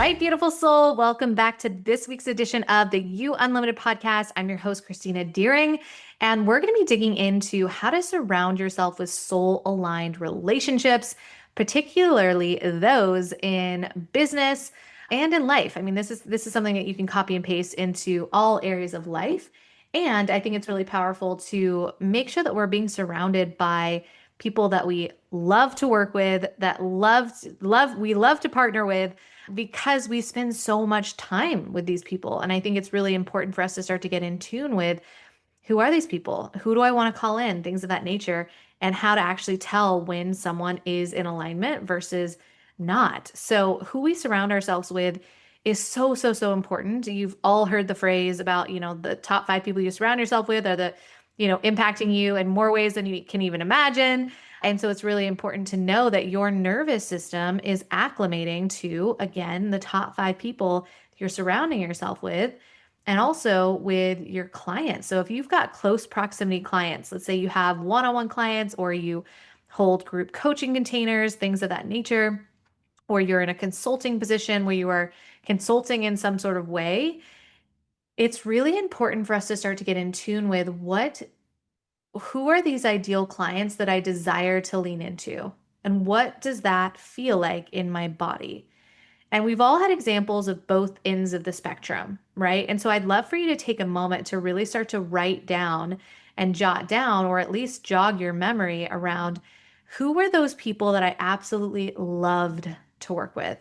right, beautiful soul. Welcome back to this week's edition of the You Unlimited podcast. I'm your host, Christina Deering, and we're going to be digging into how to surround yourself with soul aligned relationships, particularly those in business and in life. I mean, this is something that you can copy and paste into all areas of life. And I think it's really powerful to make sure that we're being surrounded by people that we love to work with, that we love to partner with because we spend so much time with these people. And I think it's really important for us to start to get in tune with who are these people? Who do I want to call in? Things of that nature, and how to actually tell when someone is in alignment versus not. So, who we surround ourselves with is so, so, so important. You've all heard the phrase about, the top five people you surround yourself with are impacting you in more ways than you can even imagine. And so it's really important to know that your nervous system is acclimating to, again, the top five people you're surrounding yourself with and also with your clients. So if you've got close proximity clients, let's say you have one-on-one clients or you hold group coaching containers, things of that nature, or you're in a consulting position where you are consulting in some sort of way, it's really important for us to start to get in tune with who are these ideal clients that I desire to lean into? And what does that feel like in my body? And we've all had examples of both ends of the spectrum, right? And so I'd love for you to take a moment to really start to write down and jot down, or at least jog your memory around who were those people that I absolutely loved to work with?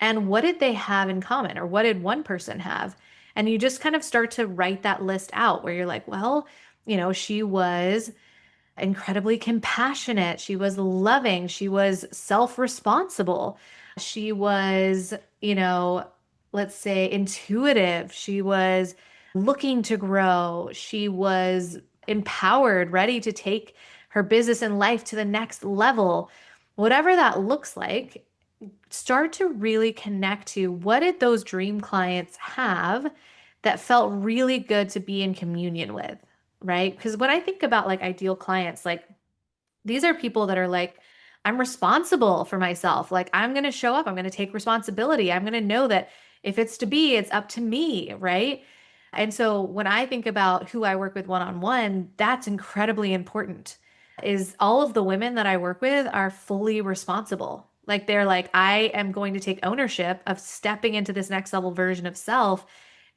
And what did they have in common? Or what did one person have? And you just kind of start to write that list out where you're like, well, she was incredibly compassionate. She was loving. She was self-responsible. She was, let's say intuitive. She was looking to grow. She was empowered, ready to take her business and life to the next level. Whatever that looks like, start to really connect to what did those dream clients have that felt really good to be in communion with, right? Because when I think about like ideal clients, like these are people that are like, I'm responsible for myself. Like, I'm going to show up. I'm going to take responsibility. I'm going to know that if it's to be, it's up to me, right? And so when I think about who I work with one on one, that's incredibly important. Is all of the women that I work with are fully responsible. Like, they're like, I am going to take ownership of stepping into this next level version of self,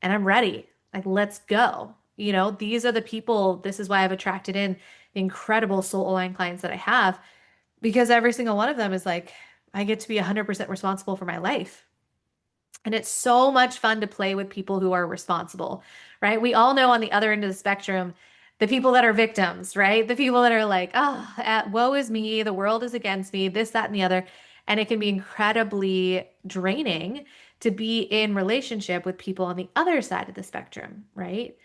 and I'm ready. Like, let's go. These are the people. This is why I've attracted in the incredible soul aligned clients that I have, because every single one of them is like, I get to be 100% responsible for my life. And it's so much fun to play with people who are responsible, right? We all know on the other end of the spectrum, the people that are victims, right? The people that are like, oh, woe is me, the world is against me, this, that, and the other. And it can be incredibly draining to be in relationship with people on the other side of the spectrum, right?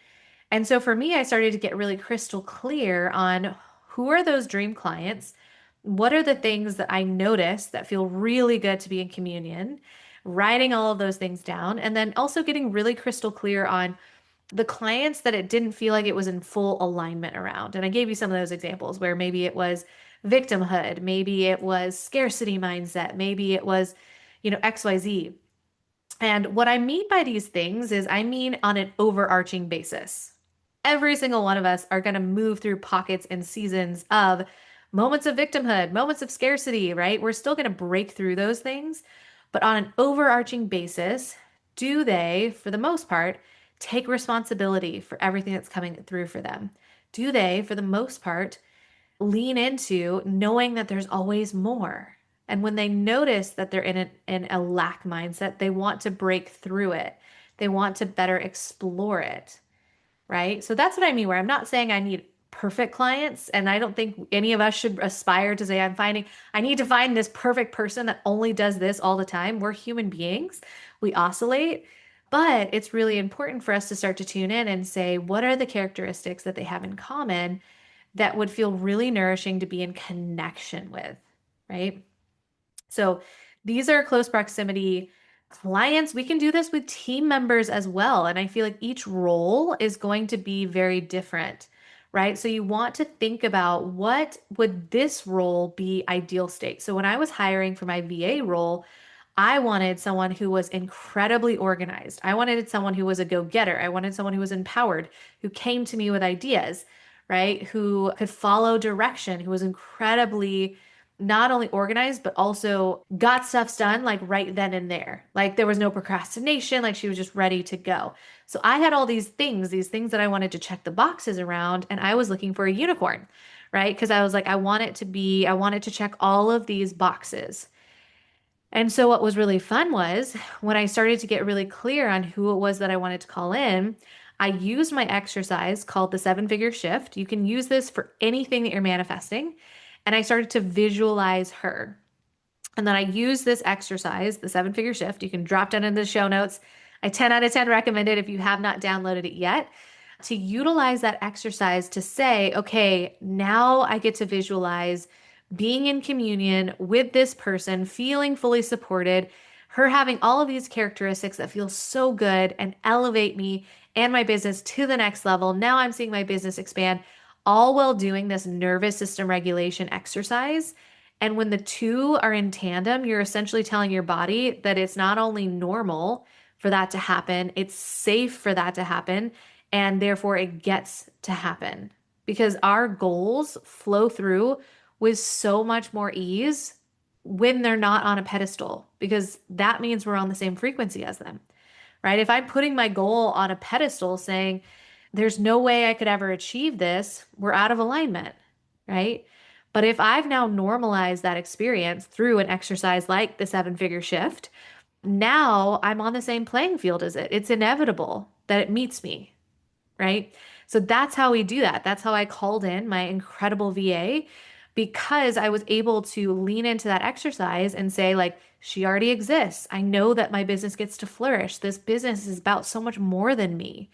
And so for me, I started to get really crystal clear on who are those dream clients? What are the things that I notice that feel really good to be in communion? Writing all of those things down, and then also getting really crystal clear on the clients that it didn't feel like it was in full alignment around. And I gave you some of those examples where maybe it was victimhood, maybe it was scarcity mindset, maybe it was, XYZ. And what I mean by these things is I mean on an overarching basis. Every single one of us are going to move through pockets and seasons of moments of victimhood, moments of scarcity, right? We're still going to break through those things. But on an overarching basis, do they, for the most part, take responsibility for everything that's coming through for them? Do they, for the most part, lean into knowing that there's always more? And when they notice that they're in a lack mindset, they want to break through it. They want to better explore it, right? So that's what I mean, where I'm not saying I need perfect clients. And I don't think any of us should aspire to say, I need to find this perfect person that only does this all the time. We're human beings, we oscillate. But it's really important for us to start to tune in and say, what are the characteristics that they have in common that would feel really nourishing to be in connection with, right? So these are close proximity clients. We can do this with team members as well. And I feel like each role is going to be very different, right? So you want to think about what would this role be ideal state. So when I was hiring for my VA role, I wanted someone who was incredibly organized. I wanted someone who was a go-getter. I wanted someone who was empowered, who came to me with ideas, right? Who could follow direction, who was incredibly not only organized, but also got stuff done like right then and there. Like there was no procrastination, like she was just ready to go. So I had all these things that I wanted to check the boxes around, and I was looking for a unicorn, right? Because I was like, I wanted to check all of these boxes. And so what was really fun was when I started to get really clear on who it was that I wanted to call in, I used my exercise called the 7-figure shift. You can use this for anything that you're manifesting. And I started to visualize her. And then I use this exercise, the 7-figure shift. You can drop down in the show notes. I 10 out of 10 recommend it if you have not downloaded it yet, to utilize that exercise to say, okay, now I get to visualize being in communion with this person, feeling fully supported, her having all of these characteristics that feel so good and elevate me and my business to the next level. Now I'm seeing my business expand, all while doing this nervous system regulation exercise. And when the two are in tandem, you're essentially telling your body that it's not only normal for that to happen, it's safe for that to happen, and therefore it gets to happen because our goals flow through with so much more ease when they're not on a pedestal, because that means we're on the same frequency as them, right? If I'm putting my goal on a pedestal saying, there's no way I could ever achieve this, we're out of alignment, right? But if I've now normalized that experience through an exercise like the 7-figure shift, now I'm on the same playing field as it. It's inevitable that it meets me, right? So that's how we do that. That's how I called in my incredible VA, because I was able to lean into that exercise and say, like, she already exists. I know that my business gets to flourish. This business is about so much more than me,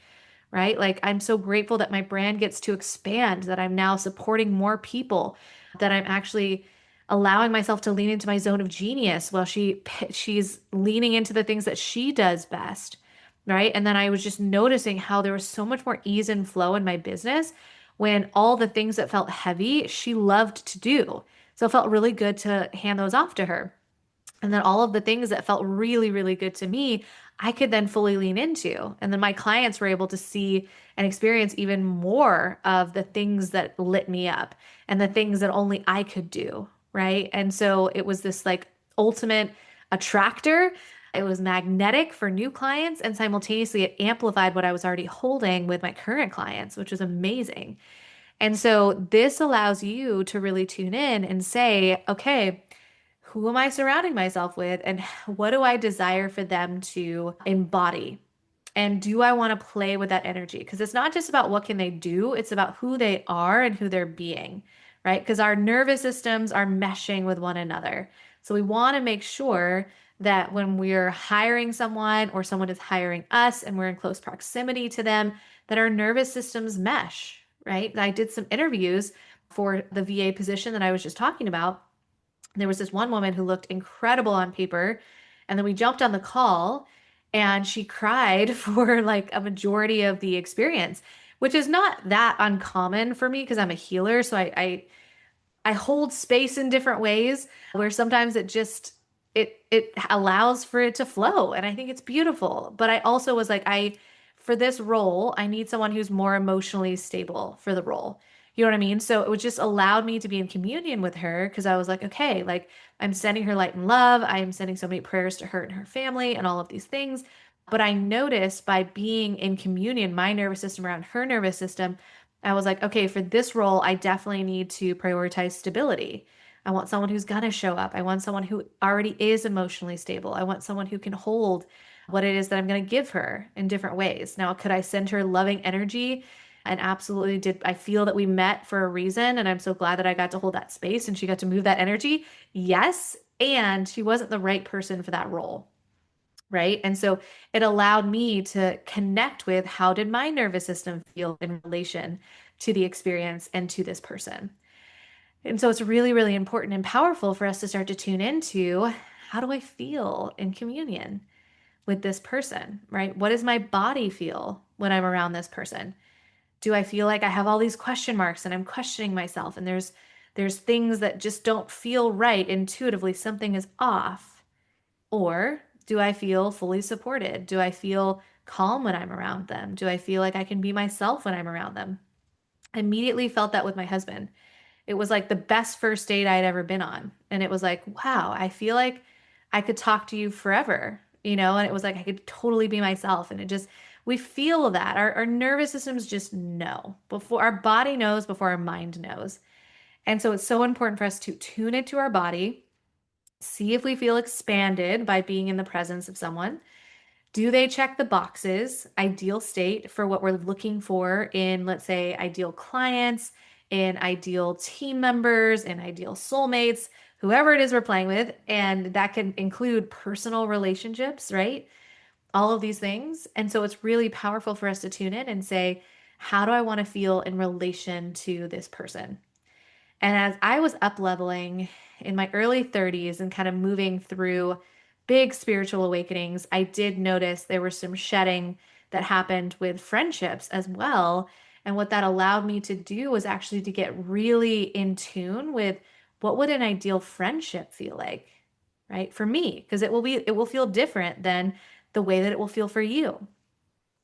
right? Like, I'm so grateful that my brand gets to expand, that I'm now supporting more people, that I'm actually allowing myself to lean into my zone of genius while she's leaning into the things that she does best, right? And then I was just noticing how there was so much more ease and flow in my business when all the things that felt heavy, she loved to do. So it felt really good to hand those off to her. And then all of the things that felt really, really good to me, I could then fully lean into. And then my clients were able to see and experience even more of the things that lit me up and the things that only I could do. Right. And so it was this like ultimate attractor. It was magnetic for new clients, and simultaneously it amplified what I was already holding with my current clients, which was amazing. And so this allows you to really tune in and say, okay, who am I surrounding myself with, and what do I desire for them to embody? And do I want to play with that energy? Because it's not just about what can they do, it's about who they are and who they're being, right? Because our nervous systems are meshing with one another. So we want to make sure that when we're hiring someone or someone is hiring us and we're in close proximity to them, that our nervous systems mesh, right? I did some interviews for the VA position that I was just talking about. There was this one woman who looked incredible on paper. And then we jumped on the call and she cried for like a majority of the experience, which is not that uncommon for me because I'm a healer. So I hold space in different ways where sometimes it allows for it to flow, and I think it's beautiful. But I also was like, I for this role, I need someone who's more emotionally stable for the role. You know what I mean? So it was just allowed me to be in communion with her because I was like, okay, like I'm sending her light and love. I am sending so many prayers to her and her family and all of these things. But I noticed by being in communion, my nervous system around her nervous system, I was like, okay, for this role, I definitely need to prioritize stability. I want someone who's going to show up. I want someone who already is emotionally stable. I want someone who can hold what it is that I'm going to give her in different ways. Now, could I send her loving energy? And absolutely did. I feel that we met for a reason. And I'm so glad that I got to hold that space and she got to move that energy. Yes. And she wasn't the right person for that role. Right. And so it allowed me to connect with how did my nervous system feel in relation to the experience and to this person. And so it's really, really important and powerful for us to start to tune into how do I feel in communion with this person, right? What does my body feel when I'm around this person? Do I feel like I have all these question marks and I'm questioning myself and there's things that just don't feel right intuitively, something is off. Or do I feel fully supported? Do I feel calm when I'm around them? Do I feel like I can be myself when I'm around them? I immediately felt that with my husband. It was like the best first date I had ever been on. And it was like, wow, I feel like I could talk to you forever, and it was like I could totally be myself. And it just, we feel that. Our nervous systems just know before our body knows, before our mind knows. And so it's so important for us to tune into our body, see if we feel expanded by being in the presence of someone. Do they check the boxes, ideal state for what we're looking for in, let's say, ideal clients, in ideal team members, in ideal soulmates, whoever it is we're playing with? And that can include personal relationships, right? All of these things. And so it's really powerful for us to tune in and say, how do I want to feel in relation to this person? And as I was up leveling in my early 30s and kind of moving through big spiritual awakenings, I did notice there was some shedding that happened with friendships as well. And what that allowed me to do was actually to get really in tune with what would an ideal friendship feel like, right? For me, because it will feel different than the way that it will feel for you.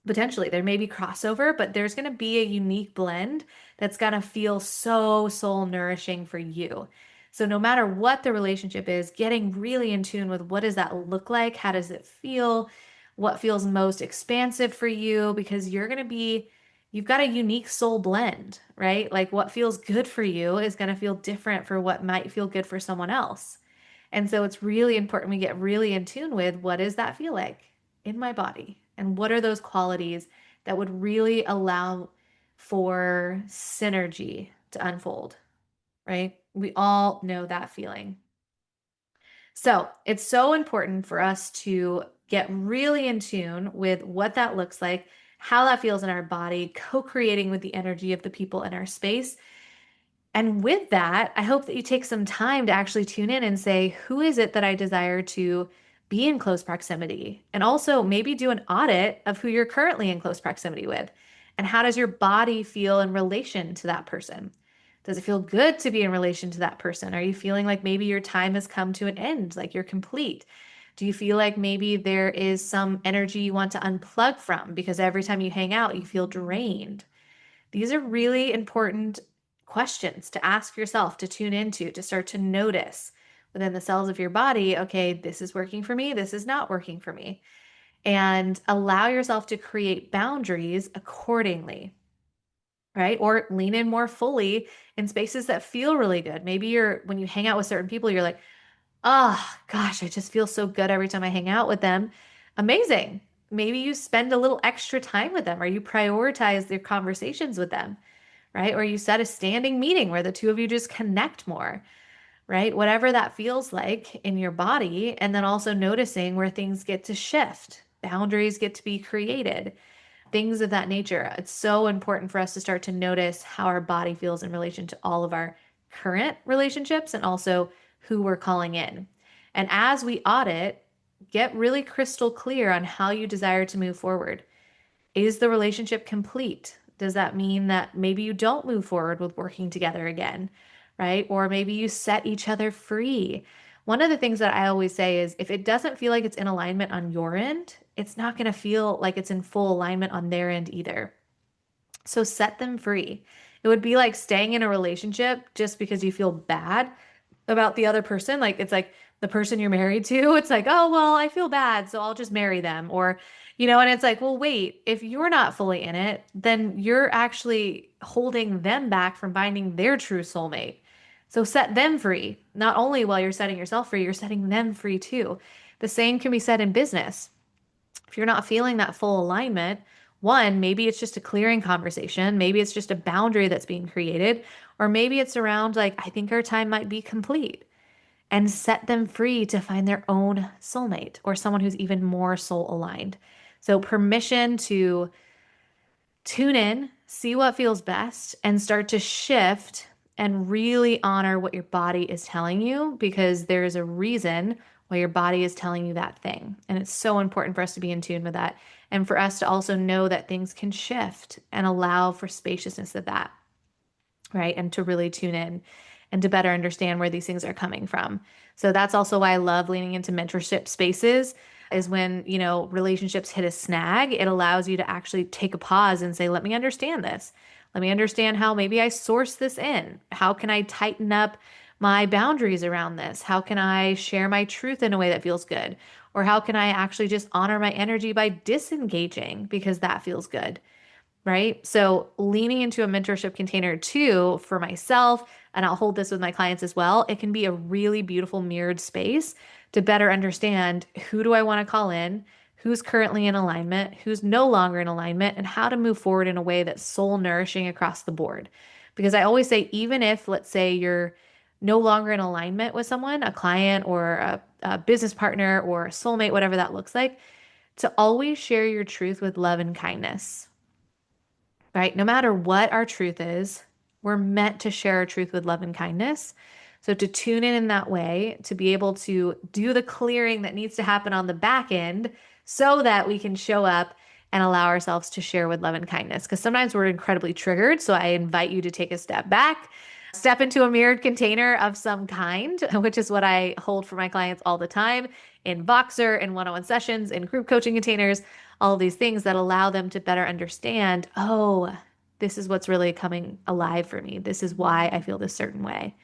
Potentially, there may be crossover, but there's going to be a unique blend that's going to feel so soul nourishing for you. So, no matter what the relationship is, getting really in tune with what does that look like? How does it feel? What feels most expansive for you? Because you've got a unique soul blend, right? Like what feels good for you is going to feel different for what might feel good for someone else. And so it's really important we get really in tune with what does that feel like in my body? And what are those qualities that would really allow for synergy to unfold, right? We all know that feeling. So it's so important for us to get really in tune with what that looks like, how that feels in our body, co creating with the energy of the people in our space. And with that, I hope that you take some time to actually tune in and say, who is it that I desire to be in close proximity? And also maybe do an audit of who you're currently in close proximity with. And how does your body feel in relation to that person? Does it feel good to be in relation to that person? Are you feeling like maybe your time has come to an end, like you're complete? Do you feel like maybe there is some energy you want to unplug from because every time you hang out, you feel drained? These are really important questions to ask yourself, to tune into, to start to notice within the cells of your body, okay, this is working for me, this is not working for me. And allow yourself to create boundaries accordingly, right? Or lean in more fully in spaces that feel really good. Maybe when you hang out with certain people, you're like, oh gosh, I just feel so good every time I hang out with them. Amazing. Maybe you spend a little extra time with them or you prioritize your conversations with them, right? Or you set a standing meeting where the two of you just connect more, right? Whatever that feels like in your body. And then also noticing where things get to shift, boundaries get to be created, things of that nature. It's so important for us to start to notice how our body feels in relation to all of our current relationships and also who we're calling in. And as we audit, get really crystal clear on how you desire to move forward. Is the relationship complete? Does that mean that maybe you don't move forward with working together again, right? Or maybe you set each other free. One of the things that I always say is if it doesn't feel like it's in alignment on your end, it's not going to feel like it's in full alignment on their end either. So set them free. It would be like staying in a relationship just because you feel bad about the other person. Like it's like the person you're married to, it's like, oh, well, I feel bad, so I'll just marry them. Or, and it's like, well, wait, if you're not fully in it, then you're actually holding them back from finding their true soulmate. So set them free. Not only while you're setting yourself free, you're setting them free too. The same can be said in business. If you're not feeling that full alignment, one, maybe it's just a clearing conversation. Maybe it's just a boundary that's being created. Or maybe it's around like, I think our time might be complete and set them free to find their own soulmate or someone who's even more soul aligned. So, permission to tune in, see what feels best, and start to shift and really honor what your body is telling you because there's a reason why your body is telling you that thing. And it's so important for us to be in tune with that and for us to also know that things can shift and allow for spaciousness of that, right? And to really tune in. and to better understand where these things are coming from. So that's also why I love leaning into mentorship spaces is when, relationships hit a snag, it allows you to actually take a pause and say, let me understand this. Let me understand how maybe I source this in. How can I tighten up my boundaries around this? How can I share my truth in a way that feels good? Or how can I actually just honor my energy by disengaging because that feels good? Right? So leaning into a mentorship container too for myself, and I'll hold this with my clients as well, it can be a really beautiful mirrored space to better understand who do I want to call in, who's currently in alignment, who's no longer in alignment, and how to move forward in a way that's soul nourishing across the board. Because I always say, even if, let's say, you're no longer in alignment with someone, a client or a business partner or a soulmate, whatever that looks like, to always share your truth with love and kindness, right? No matter what our truth is, we're meant to share our truth with love and kindness. So to tune in that way, to be able to do the clearing that needs to happen on the back end so that we can show up and allow ourselves to share with love and kindness. Because sometimes we're incredibly triggered. So I invite you to take a step back, step into a mirrored container of some kind, which is what I hold for my clients all the time in Voxer, in one-on-one sessions, in group coaching containers, all of these things that allow them to better understand, oh, this is what's really coming alive for me. This is why I feel this certain way.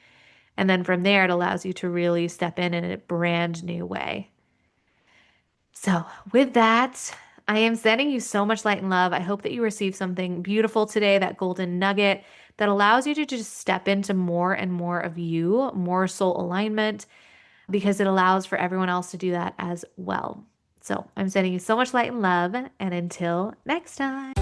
And then from there, it allows you to really step in a brand new way. So, with that, I am sending you so much light and love. I hope that you receive something beautiful today, that golden nugget that allows you to just step into more and more of you, more soul alignment, because it allows for everyone else to do that as well. So, I'm sending you so much light and love, and until next time.